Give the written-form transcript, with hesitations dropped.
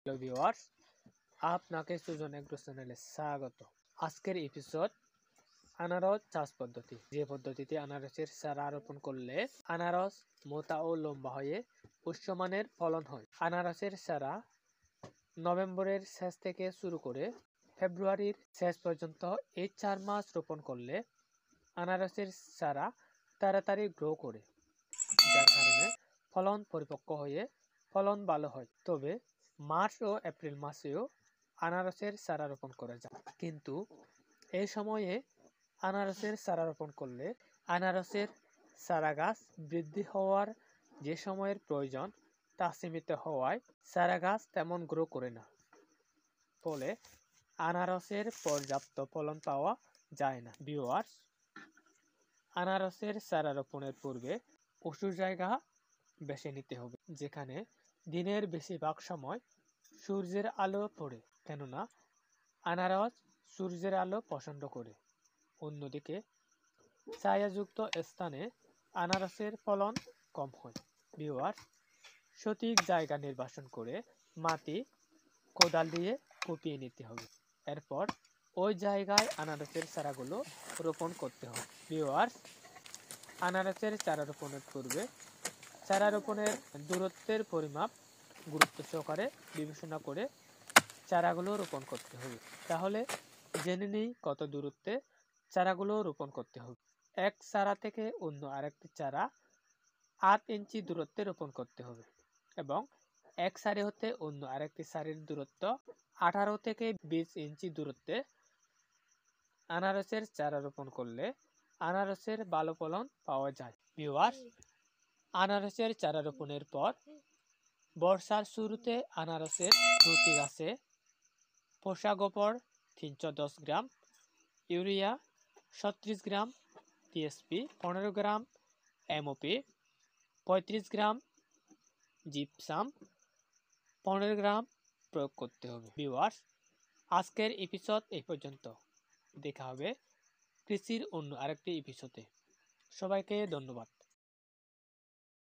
Hello viewers, আপনাকে Sujan agro চ্যানেলে স্বাগত। আজকের এপিসোড আনারস চাষ পদ্ধতি। যে পদ্ধতিতে আনারসের চারা রোপণ করলে আনারস মোটা ও লম্বা হয়ে উচ্চমানের ফলন হয়। আনারসের চারা নভেম্বরের শেষ থেকে শুরু করে ফেব্রুয়ারির শেষ পর্যন্ত এই 4 মাস রোপণ করলে আনারসের চারা তাড়াতাড়ি গ্রো করে, যার কারণে ফলন পরিপক্ক হয়ে ফলন ভালো হয়। তবে মার্চ ও এপ্রিল মাসেও আনারসের চারা রোপণ করা যায়, কিন্তু এই সময়ে আনারসের চারা রোপণ করলে আনারসের চারা গাছ বৃদ্ধি হওয়ার যে সময়ের প্রয়োজন তা সীমিত হওয়ায় চারা গাছ তেমন গ্রো করে না, ফলে আনারসের পর্যাপ্ত ফলন পাওয়া যায় না। ভিউয়ার্স, আনারসের চারা রোপণের পূর্বে উঁচু জায়গা বেছে নিতে হবে, যেখানে দিনের বেশিরভাগ সময় সূর্যের আলো পড়ে, কেননা আনারস সূর্যের আলো পছন্দ করে। অন্যদিকে ছায়াযুক্ত স্থানে আনারসের ফলন কম হয়। ভিউয়ার্স, সঠিক জায়গা নির্বাচন করে মাটি কোদাল দিয়ে কুপিয়ে নিতে হবে। এরপর ওই জায়গায় আনারসের চারাগুলো রোপণ করতে হবে। ভিউয়ার্স, আনারসের চারা রোপণের পূর্বে চারা রোপণের দূরত্বের পরিমাপ গুরুত্ব সহকারে বিবেচনা করে চারাগুলো রোপণ করতে হবে। তাহলে জেনে নিই কত দূরত্বে চারাগুলো রোপণ করতে হবে। এক চারা থেকে অন্য আরেকটি চারা 8 ইঞ্চি দূরত্বে রোপণ করতে হবে এবং এক সারি হতে অন্য আরেকটি সারির দূরত্ব 18 থেকে 20 ইঞ্চি দূরত্বে আনারসের চারা রোপণ করলে আনারসের ভালো ফলন পাওয়া যায়। ভিউয়ার্স, আনারসের চারা রোপণের পর বর্ষার শুরুতে আনারসের প্রতি গাছে পোষা গোবর 310 গ্রাম, ইউরিয়া 36 গ্রাম, টিএসপি 15 গ্রাম, এমওপি 35 গ্রাম, জিপসাম 15 গ্রাম প্রয়োগ করতে হবে। ভিউয়ার্স, আজকের এপিসোড এই পর্যন্ত। দেখা হবে কৃষির অন্য আরেকটি এপিসোডে। সবাইকে ধন্যবাদ।